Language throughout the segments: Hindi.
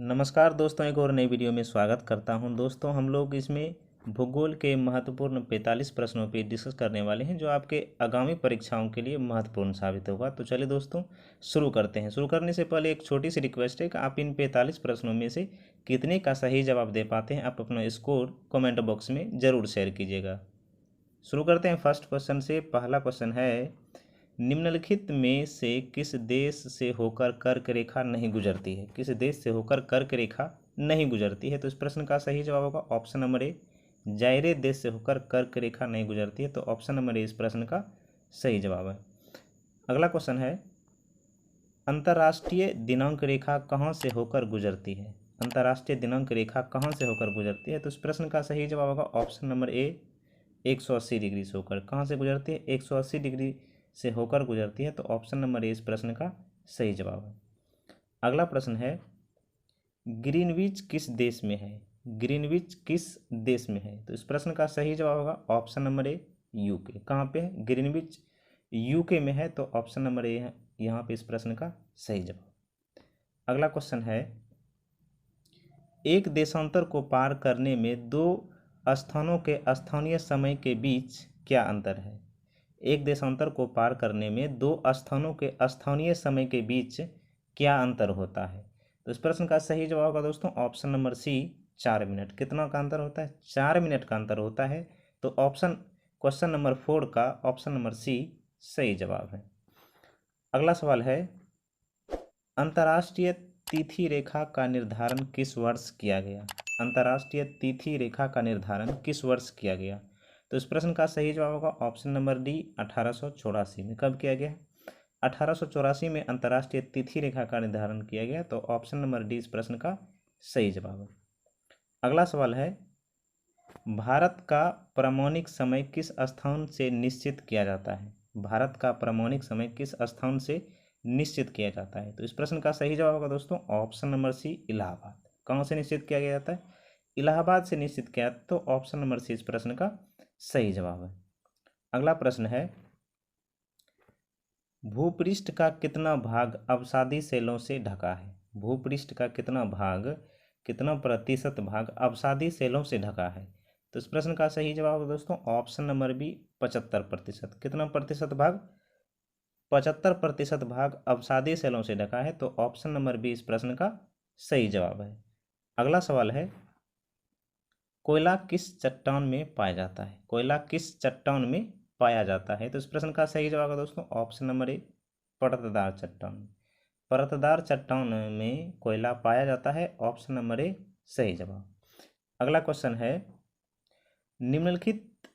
नमस्कार दोस्तों, एक और नई वीडियो में स्वागत करता हूं। दोस्तों, हम लोग इसमें भूगोल के महत्वपूर्ण 45 प्रश्नों पे डिस्कस करने वाले हैं जो आपके आगामी परीक्षाओं के लिए महत्वपूर्ण साबित होगा। तो चलिए दोस्तों, शुरू करते हैं। शुरू करने से पहले एक छोटी सी रिक्वेस्ट है कि आप इन 45 प्रश्नों में से कितने का सही जवाब दे पाते हैं, आप अपना स्कोर कमेंट बॉक्स में ज़रूर शेयर कीजिएगा। शुरू करते हैं फर्स्ट क्वेश्चन से। पहला क्वेश्चन है, निम्नलिखित में से किस देश से होकर कर्क रेखा नहीं गुजरती है? किस देश से होकर कर्क रेखा नहीं गुजरती है? तो इस प्रश्न का सही जवाब होगा ऑप्शन नंबर ए, जायरे देश से होकर कर्क रेखा नहीं गुजरती है। तो ऑप्शन नंबर ए इस प्रश्न का सही जवाब है। अगला क्वेश्चन है, अंतर्राष्ट्रीय दिनांक रेखा कहाँ से होकर गुजरती है? अंतर्राष्ट्रीय दिनांक रेखा कहाँ से होकर गुजरती है? तो इस प्रश्न का सही जवाब होगा ऑप्शन नंबर ए, 180 डिग्री से होकर। कहाँ से गुजरती है? 180 डिग्री से होकर गुजरती है। तो ऑप्शन नंबर ए इस प्रश्न का सही जवाब है। अगला प्रश्न है, ग्रीनविच किस देश में है? ग्रीनविच किस देश में है? तो इस प्रश्न का सही जवाब होगा ऑप्शन नंबर ए, यूके। कहाँ पे है? ग्रीनविच यूके में है। तो ऑप्शन नंबर ए है यहाँ पे इस प्रश्न का सही जवाब। अगला क्वेश्चन है, एक देशांतर को पार करने में दो स्थानों के स्थानीय समय के बीच क्या अंतर है? एक देशांतर को पार करने में दो स्थानों के स्थानीय समय के बीच क्या अंतर होता है? तो इस प्रश्न का सही जवाब होगा दोस्तों ऑप्शन नंबर सी, 4 मिनट। कितना का अंतर होता है? 4 मिनट का अंतर होता है। तो क्वेश्चन नंबर 4 का ऑप्शन नंबर सी सही जवाब है। अगला सवाल है, अंतर्राष्ट्रीय तिथि रेखा का निर्धारण किस वर्ष किया गया? अंतर्राष्ट्रीय तिथि रेखा का निर्धारण किस वर्ष किया गया? तो इस प्रश्न का सही जवाब होगा ऑप्शन नंबर डी, 1884 में। कब किया गया? 1884 में अंतर्राष्ट्रीय तिथि रेखा का निर्धारण किया गया। तो ऑप्शन नंबर डी इस प्रश्न का सही जवाब है। अगला सवाल है, भारत का प्रमाणिक समय किस स्थान से निश्चित किया जाता है? भारत का प्रमाणिक समय किस स्थान से निश्चित किया जाता है? तो इस प्रश्न का सही जवाब होगा दोस्तों ऑप्शन नंबर सी, इलाहाबाद। कहाँ से निश्चित किया गया जाता है? इलाहाबाद से निश्चित किया। तो ऑप्शन नंबर सी इस प्रश्न का सही जवाब है। अगला प्रश्न है, भूपृष्ठ का कितना भाग अवसादी सेलों से ढका है? भूपृष्ठ का कितना प्रतिशत भाग अवसादी सेलों से ढका है? तो इस प्रश्न का सही जवाब है दोस्तों ऑप्शन नंबर बी, 75%। कितना प्रतिशत भाग? 75% भाग अवसादी सेलों से ढका है। तो ऑप्शन नंबर बी इस प्रश्न का सही जवाब है। अगला सवाल है, कोयला किस चट्टान में पाया जाता है? कोयला किस चट्टान में पाया जाता है? तो इस प्रश्न का सही जवाब है दोस्तों ऑप्शन नंबर ए, परतदार चट्टान। परतदार चट्टान में कोयला पाया जाता है। ऑप्शन नंबर ए सही जवाब। अगला क्वेश्चन है, निम्नलिखित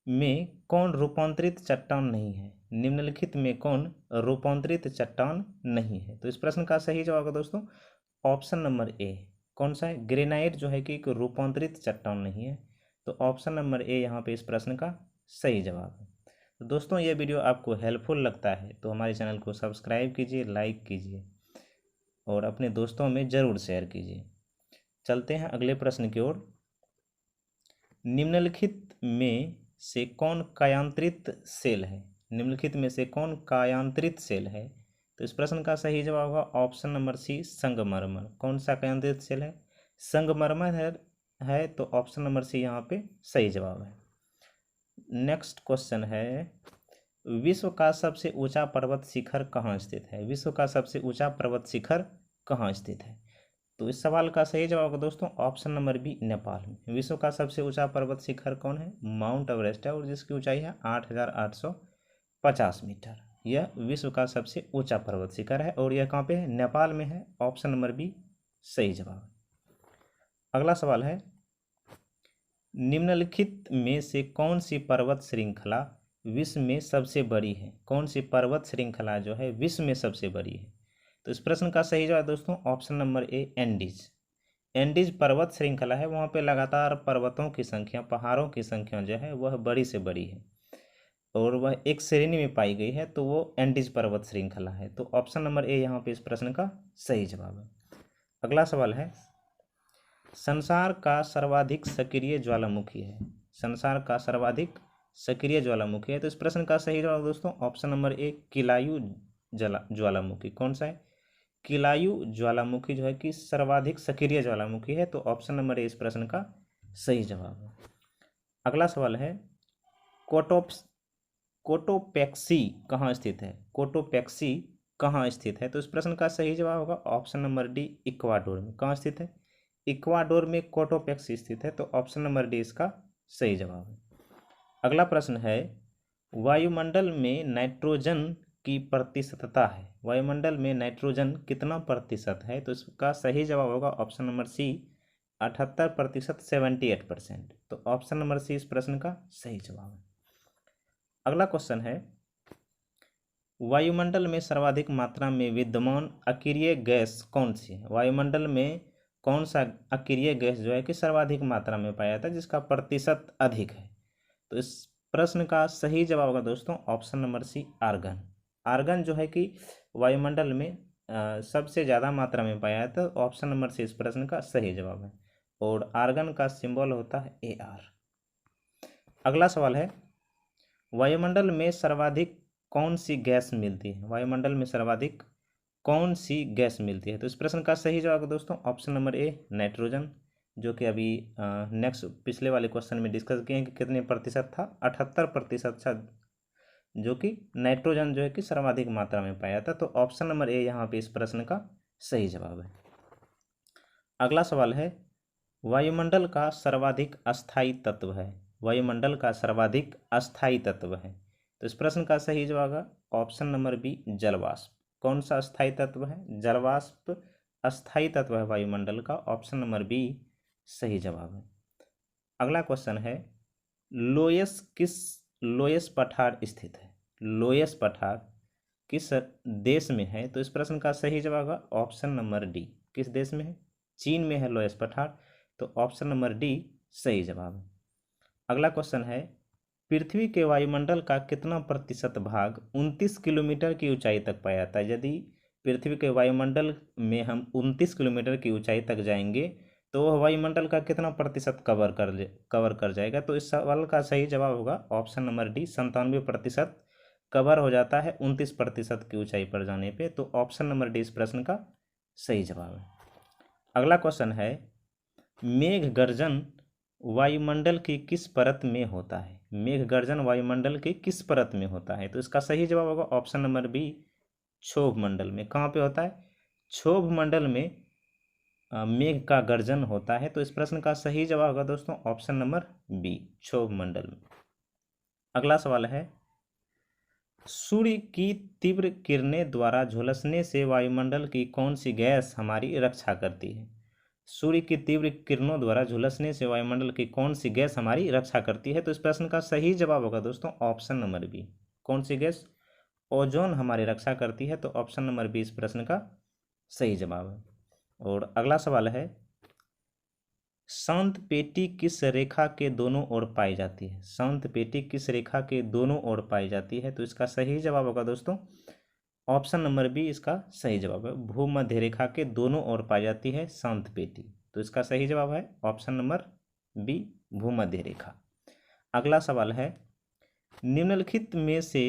में कौन रूपांतरित चट्टान नहीं है? निम्नलिखित में कौन रूपांतरित चट्टान नहीं है? तो इस प्रश्न का सही जवाब है दोस्तों ऑप्शन नंबर ए। कौन सा है? ग्रेनाइट जो है कि एक रूपांतरित चट्टान नहीं है। तो ऑप्शन नंबर ए यहाँ पे इस प्रश्न का सही जवाब है। तो दोस्तों, ये वीडियो आपको हेल्पफुल लगता है तो हमारे चैनल को सब्सक्राइब कीजिए, लाइक कीजिए और अपने दोस्तों में ज़रूर शेयर कीजिए। चलते हैं अगले प्रश्न की ओर। निम्नलिखित में से कौन कायांतरित सेल है? निम्नलिखित में से कौन कायांतरित सेल है? तो इस प्रश्न का सही जवाब होगा ऑप्शन नंबर सी, संगमरमर। कौन सा कायांतरित सेल है? संगमरमर है। तो ऑप्शन नंबर सी यहाँ पे सही जवाब है। नेक्स्ट क्वेश्चन है, विश्व का सबसे ऊंचा पर्वत शिखर कहाँ स्थित है? विश्व का सबसे ऊंचा पर्वत शिखर कहाँ स्थित है? तो इस सवाल का सही जवाब है दोस्तों ऑप्शन नंबर बी, नेपाल में। विश्व का सबसे ऊंचा पर्वत शिखर कौन है? माउंट एवरेस्ट है और जिसकी ऊंचाई है 8,850 मीटर। यह विश्व का सबसे ऊंचा पर्वत शिखर है और यह कहाँ पे है? नेपाल में है। ऑप्शन नंबर बी सही जवाब। अगला सवाल है, निम्नलिखित में से कौन सी पर्वत श्रृंखला विश्व में सबसे बड़ी है? कौन सी पर्वत श्रृंखला जो है विश्व में सबसे बड़ी है? तो इस प्रश्न का सही जवाब दोस्तों option number A, Andes. Andes पर्वत श्रृंखला है। वहाँ पे लगातार पर्वतों की संख्या, पहाड़ों की संख्या जो है वह बड़ी से बड़ी है और वह एक श्रेणी में पाई गई है। तो वो एंडीज पर्वत श्रृंखला है। तो ऑप्शन नंबर ए यहाँ पे इस प्रश्न का सही जवाब है। अगला सवाल है, संसार का सर्वाधिक सक्रिय ज्वालामुखी है? संसार का सर्वाधिक सक्रिय ज्वालामुखी है। तो इस प्रश्न का सही जवाब दोस्तों ऑप्शन नंबर ए, किलायू ज्वालामुखी। कौन सा है? किलायु ज्वालामुखी जो है कि सर्वाधिक सक्रिय ज्वालामुखी है, तो ऑप्शन नंबर ए इस प्रश्न का सही जवाब है। अगला सवाल है कोटोपैक्सी कहाँ स्थित है? कोटोपैक्सी कहाँ स्थित है? तो इस प्रश्न का सही जवाब होगा ऑप्शन नंबर डी, इक्वाडोर में। कहाँ स्थित है? इक्वाडोर में कोटोपैक्सी स्थित है, तो ऑप्शन नंबर डी इसका सही जवाब है। अगला प्रश्न है वायुमंडल में नाइट्रोजन की प्रतिशतता है, वायुमंडल में नाइट्रोजन कितना प्रतिशत है? तो इसका सही जवाब होगा ऑप्शन नंबर सी, 78%, 78%। तो ऑप्शन नंबर सी इस प्रश्न का सही जवाब है। अगला क्वेश्चन है वायुमंडल में सर्वाधिक मात्रा में विद्यमान अक्रिय गैस कौन सी है? वायुमंडल में कौन सा अक्रिय गैस जो है कि सर्वाधिक मात्रा में पाया जाता है, जिसका प्रतिशत अधिक है? तो इस प्रश्न का सही जवाब होगा दोस्तों option number C, argon. Argon जो है कि वायुमंडल में सबसे ज़्यादा मात्रा में पाया जाता है, तो ऑप्शन नंबर सी इस प्रश्न का सही जवाब है। और आर्गन का सिंबल होता है AR। अगला सवाल है वायुमंडल में सर्वाधिक कौन सी गैस मिलती है? वायुमंडल में सर्वाधिक कौन सी गैस मिलती है? तो इस प्रश्न का सही जवाब है दोस्तों ऑप्शन नंबर ए, नाइट्रोजन, जो कि अभी नेक्स्ट पिछले वाले क्वेश्चन में डिस्कस किए हैं कि कितने प्रतिशत था, 78% था, जो कि नाइट्रोजन जो है कि सर्वाधिक मात्रा में पाया था। तो ऑप्शन नंबर ए यहाँ पे इस प्रश्न का सही जवाब है। अगला सवाल है वायुमंडल का सर्वाधिक अस्थायी तत्व है, वायुमंडल का सर्वाधिक अस्थायी तत्व है, तो इस प्रश्न का सही जवाब है ऑप्शन नंबर बी, जलवाष्प। कौन सा अस्थायी तत्व है? जलवाष्प अस्थायी तत्व है वायुमंडल का, ऑप्शन नंबर बी सही जवाब है। अगला क्वेश्चन है लोयस पठार स्थित है? लोयस पठार किस देश में है? तो इस प्रश्न का सही जवाब है ऑप्शन नंबर डी, किस देश में है? चीन में है लोयस पठार, तो ऑप्शन नंबर डी सही जवाब है। अगला क्वेश्चन है पृथ्वी के वायुमंडल का कितना प्रतिशत भाग 29 किलोमीटर की ऊंचाई तक पाया जाता है? यदि पृथ्वी के वायुमंडल में हम 29 किलोमीटर की ऊंचाई तक जाएंगे तो वह वायुमंडल का कितना प्रतिशत कवर कर जाएगा? तो इस सवाल का सही जवाब होगा ऑप्शन नंबर डी, 97% कवर हो जाता है 29% की ऊंचाई पर जाने पे, तो ऑप्शन नंबर डी इस प्रश्न का सही जवाब है। अगला क्वेश्चन है मेघ गर्जन वायुमंडल की किस परत में होता है? मेघ गर्जन वायुमंडल की किस परत में होता है? तो इसका सही जवाब होगा ऑप्शन नंबर बी, क्षोभ मंडल में। कहाँ पे होता है? क्षोभ मंडल में मेघ का गर्जन होता है, तो इस प्रश्न का सही जवाब होगा दोस्तों ऑप्शन नंबर बी, क्षोभ मंडल में। अगला सवाल है सूर्य की तीव्र किरणें द्वारा झुलसने से वायुमंडल की कौन सी गैस हमारी रक्षा करती है? सूर्य की तीव्र किरणों द्वारा झुलसने से वायुमंडल की कौन सी गैस हमारी रक्षा करती है? तो इस प्रश्न का सही जवाब होगा दोस्तों ऑप्शन नंबर बी, कौन सी गैस? ओजोन हमारी रक्षा करती है, तो ऑप्शन नंबर बी इस प्रश्न का सही जवाब है। और अगला सवाल है शांत पेटी किस रेखा के दोनों ओर पाई जाती है? शांत पेटी किस रेखा के दोनों ओर पाई जाती है? तो इसका सही जवाब होगा दोस्तों ऑप्शन नंबर बी इसका सही जवाब है, भूमध्य रेखा के दोनों ओर पाई जाती है शांत पेटी, तो इसका सही जवाब है ऑप्शन नंबर बी, भूमध्य रेखा। अगला सवाल है निम्नलिखित में से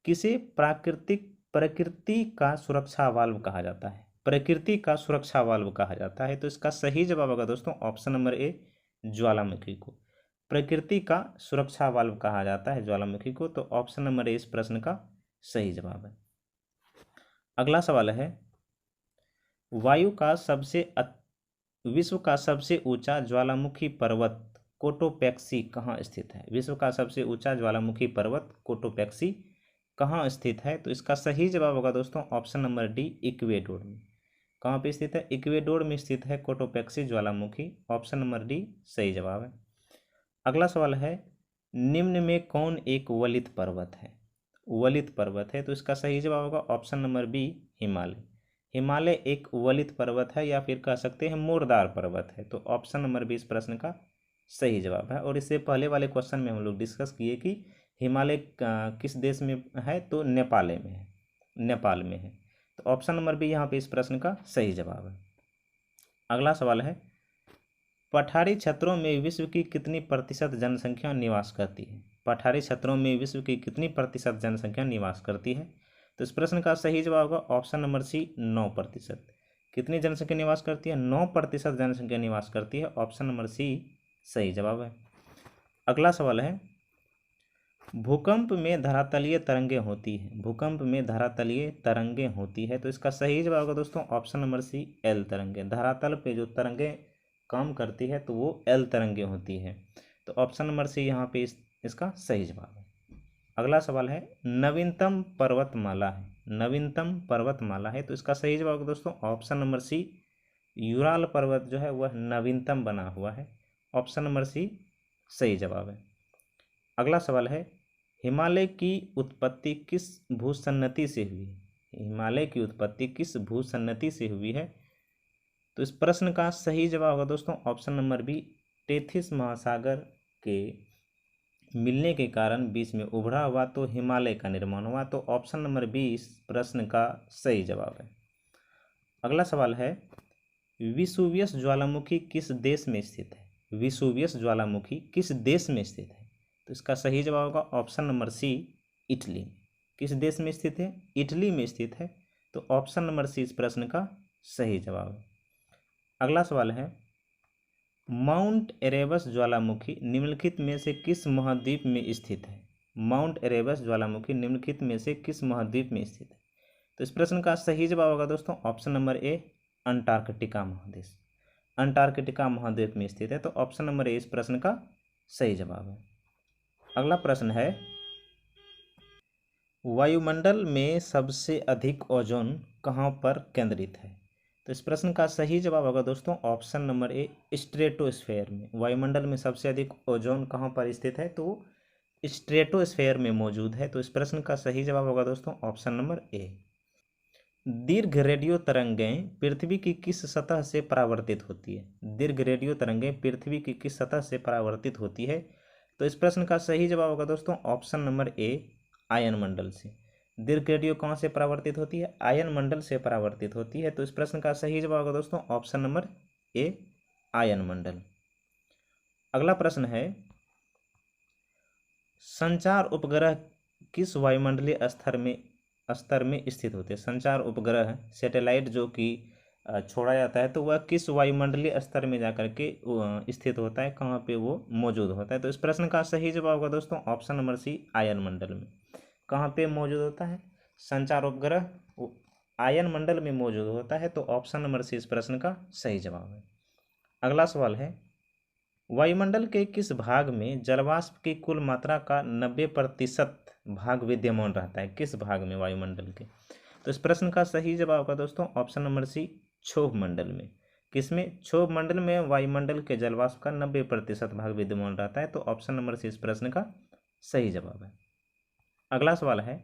किसे प्रकृति का सुरक्षा वाल्व कहा जाता है? प्रकृति का सुरक्षा वाल्व कहा जाता है, तो इसका सही जवाब होगा दोस्तों ऑप्शन नंबर ए, ज्वालामुखी को प्रकृति का सुरक्षा वाल्व कहा जाता है, ज्वालामुखी को, तो ऑप्शन नंबर ए इस प्रश्न का सही जवाब है। अगला सवाल है विश्व का सबसे ऊंचा ज्वालामुखी पर्वत कोटोपैक्सी कहाँ स्थित है? विश्व का सबसे ऊंचा ज्वालामुखी पर्वत कोटोपैक्सी कहाँ स्थित है? तो इसका सही जवाब होगा दोस्तों ऑप्शन नंबर डी, इक्वेडोर में। कहाँ पे स्थित है? इक्वेडोर में स्थित है कोटोपैक्सी ज्वालामुखी, ऑप्शन नंबर डी सही जवाब है। अगला सवाल है निम्न में कौन एक वलित पर्वत है? वलित पर्वत है, तो इसका सही जवाब होगा option number B, Himalaya. Himalaya एक वलित पर्वत है या फिर कह सकते हैं मोरदार पर्वत है, तो ऑप्शन नंबर बी इस प्रश्न का सही जवाब है। और इससे पहले वाले क्वेश्चन में हम लोग डिस्कस किए कि हिमालय किस देश में है, तो नेपाल में है, नेपाल में है, तो ऑप्शन नंबर बी यहाँ पे इस प्रश्न का सही जवाब है। अगला सवाल है पठारी क्षेत्रों में विश्व की कितनी प्रतिशत जनसंख्या निवास करती है? पठारी क्षेत्रों में विश्व की कितनी प्रतिशत जनसंख्या निवास करती है? तो इस प्रश्न का सही जवाब होगा ऑप्शन नंबर सी 9%। कितनी जनसंख्या निवास करती है? 9% जनसंख्या निवास करती है। ऑप्शन नंबर सी सही जवाब है। अगला सवाल है, भूकंप में धरातलीय तरंगें होती है। भूकंप में धरातलीय तरंगें होती है, तो इसका सही जवाब होगा दोस्तों ऑप्शन नंबर सी एल तरंगें। धरातल पे जो तरंगें काम करती है तो वो एल तरंगें होती है। तो ऑप्शन नंबर सी यहाँ पे इसका सही जवाब है। अगला सवाल है, नवीनतम पर्वतमाला है। नवीनतम पर्वतमाला है, तो इसका सही जवाब होगा दोस्तों ऑप्शन नंबर सी यूराल पर्वत जो है वह नवीनतम बना हुआ है। ऑप्शन नंबर सी सही जवाब है। अगला सवाल है, हिमालय की उत्पत्ति किस भूसन्नति से हुई है? हिमालय की उत्पत्ति किस भूसन्नति से हुई है? तो इस प्रश्न का सही जवाब होगा दोस्तों ऑप्शन नंबर बी, टेथिस महासागर के मिलने के कारण बीच में उभरा हुआ तो हिमालय का निर्माण हुआ। तो ऑप्शन नंबर बी इस प्रश्न का सही जवाब है। अगला सवाल है, विसुवियस ज्वालामुखी किस देश में स्थित है? विसुवियस ज्वालामुखी किस देश में स्थित है? तो इसका सही जवाब होगा ऑप्शन नंबर सी इटली। किस देश में स्थित है? इटली में स्थित है। तो ऑप्शन नंबर सी इस प्रश्न का सही जवाब है। अगला सवाल है, माउंट एरेबस ज्वालामुखी निम्नलिखित में से किस महाद्वीप में स्थित है? माउंट एरेबस ज्वालामुखी निम्नलिखित में से किस महाद्वीप में स्थित है? तो इस प्रश्न का सही जवाब होगा दोस्तों ऑप्शन नंबर ए, अंटार्कटिका महादेश। अंटार्कटिका महाद्वीप में स्थित है। तो ऑप्शन नंबर ए इस प्रश्न का सही जवाब है। अगला प्रश्न है, वायुमंडल में सबसे अधिक ओजोन कहाँ पर केंद्रित है? तो इस प्रश्न का सही जवाब होगा दोस्तों ऑप्शन नंबर ए, स्ट्रेटोस्फेयर में। वायुमंडल में सबसे अधिक ओजोन कहाँ पर स्थित है? तो स्ट्रेटोस्फेयर में मौजूद है। तो इस प्रश्न का सही जवाब होगा दोस्तों ऑप्शन नंबर ए। दीर्घ रेडियो तरंगें पृथ्वी की किस सतह से परावर्तित होती है? दीर्घ रेडियो तरंगें पृथ्वी की किस सतह से परावर्तित होती है? तो इस प्रश्न का सही जवाब होगा दोस्तों ऑप्शन नंबर ए, आयन मंडल से। दीर्घ रेडियो कहाँ से परावर्तित होती है? आयन मंडल से परावर्तित होती है। तो इस प्रश्न का सही जवाब होगा दोस्तों ऑप्शन नंबर ए, आयन मंडल। अगला प्रश्न है, संचार उपग्रह किस वायुमंडलीय स्तर में स्थित होते हैं? संचार उपग्रह सैटेलाइट जो कि छोड़ा जाता है तो वह किस वायुमंडलीय स्तर में जाकर के स्थित होता है, कहाँ पे वो मौजूद होता है? तो इस प्रश्न का सही जवाब होगा दोस्तों ऑप्शन नंबर सी, आयन मंडल में। कहाँ पे मौजूद होता है संचार उपग्रह? आयन मंडल में मौजूद होता है। तो ऑप्शन नंबर सी इस प्रश्न का सही जवाब है। अगला सवाल है, वायुमंडल के किस भाग में जलवाष्प की कुल मात्रा का 90% भाग विद्यमान रहता है? किस भाग में वायुमंडल के? तो इस प्रश्न का सही जवाब होगा दोस्तों ऑप्शन नंबर सी, क्षोभ मंडल में। किसमें? क्षोभ मंडल में वायुमंडल के जलवाष्प का 90% भाग विद्यमान रहता है। तो ऑप्शन नंबर सी इस प्रश्न का सही जवाब है। अगला सवाल है,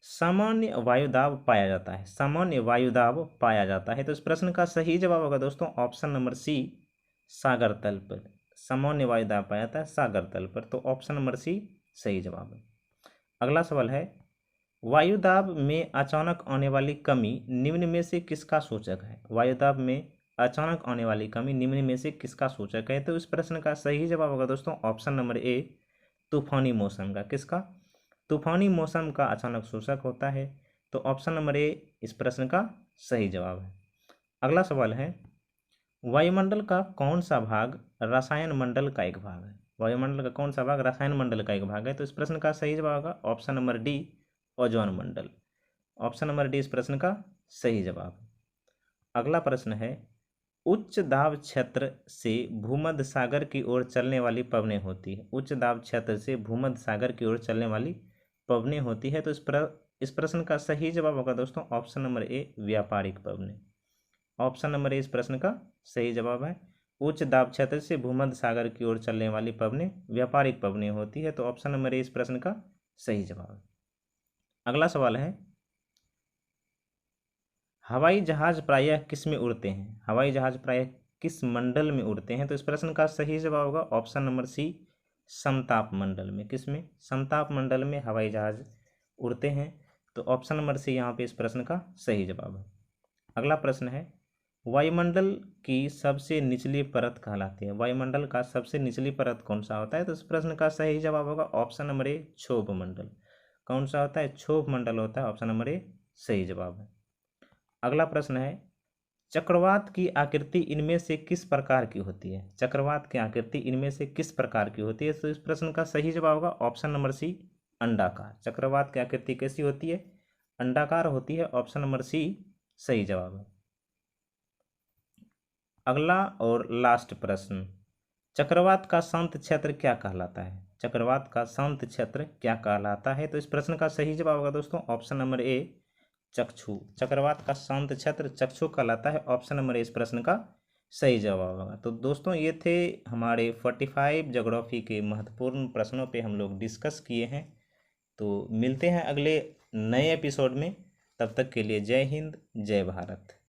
सामान्य वायुदाब पाया जाता है। सामान्य वायुदाब पाया जाता है। तो इस प्रश्न का सही जवाब होगा दोस्तों ऑप्शन नंबर सी, सागर तल पर। सामान्य वायुदाब पाया जाता है सागर तल पर। तो ऑप्शन नंबर सी सही जवाब है। अगला सवाल है, वायुदाब में अचानक आने वाली कमी निम्न में से किसका सूचक है? वायुदाब में अचानक आने वाली कमी निम्न में से किसका सूचक है? तो इस प्रश्न का सही जवाब होगा दोस्तों ऑप्शन नंबर ए, तूफानी मौसम का। किसका? तूफानी मौसम का अचानक सूचक होता है। तो ऑप्शन नंबर ए इस प्रश्न का सही जवाब है। अगला सवाल है, वायुमंडल का कौन सा भाग रसायन मंडल का एक भाग है? वायुमंडल का कौन सा भाग रसायन मंडल का एक भाग है? तो इस प्रश्न का सही जवाब होगा ऑप्शन नंबर डी, ओजोन मंडल। ऑप्शन नंबर डी इस प्रश्न का सही जवाब है। अगला प्रश्न है, उच्च दाब क्षेत्र से भूमध्य सागर की ओर चलने वाली पवनें होती है। उच्च दाब क्षेत्र से भूमध्य सागर की ओर चलने वाली पवनें होती है। तो इस प्रश्न का सही जवाब होगा दोस्तों ऑप्शन नंबर ए, व्यापारिक पवनें। ऑप्शन नंबर ए इस प्रश्न का सही जवाब है। उच्च दाब क्षेत्र से भूमध्य सागर की ओर चलने वाली पवनें व्यापारिक पवनें होती है। तो ऑप्शन नंबर ए इस प्रश्न का सही जवाब है। अगला सवाल है, हवाई जहाज प्रायः किस में उड़ते हैं? हवाई जहाज प्रायः किस मंडल में उड़ते हैं? तो इस प्रश्न का सही जवाब होगा ऑप्शन नंबर सी, समताप मंडल में। किस में? समताप मंडल में हवाई जहाज उड़ते हैं। तो ऑप्शन नंबर सी यहाँ पे इस प्रश्न का सही जवाब है। अगला प्रश्न है, वायुमंडल की सबसे निचली परत कहलाती है। वायुमंडल का सबसे निचली परत कौन सा होता है? तो इस प्रश्न का सही जवाब होगा ऑप्शन नंबर ए, क्षोभ मंडल। कौन सा होता है? क्षोभ मंडल होता है। ऑप्शन नंबर ए सही जवाब है। अगला प्रश्न है, चक्रवात की आकृति इनमें से किस प्रकार की होती है? चक्रवात की आकृति इनमें से किस प्रकार की होती है? तो इस प्रश्न का सही जवाब होगा ऑप्शन नंबर सी अंडाकार। चक्रवात की आकृति कैसी होती है? अंडाकार होती है। ऑप्शन नंबर सी सही जवाब है। अगला और लास्ट प्रश्न, चक्रवात का शांत क्षेत्र क्या कहलाता है? चक्रवात का शांत क्षेत्र क्या कहलाता है? तो इस प्रश्न का सही जवाब होगा दोस्तों ऑप्शन नंबर ए चक्षु। चक्रवात का शांत क्षेत्र चक्षु कहलाता है। ऑप्शन नंबर ए इस प्रश्न का सही जवाब होगा। तो दोस्तों ये थे हमारे 45 ज्योग्राफी के महत्वपूर्ण प्रश्नों पे हम लोग डिस्कस किए हैं। तो मिलते हैं अगले नए एपिसोड में। तब तक के लिए जय हिंद, जय भारत।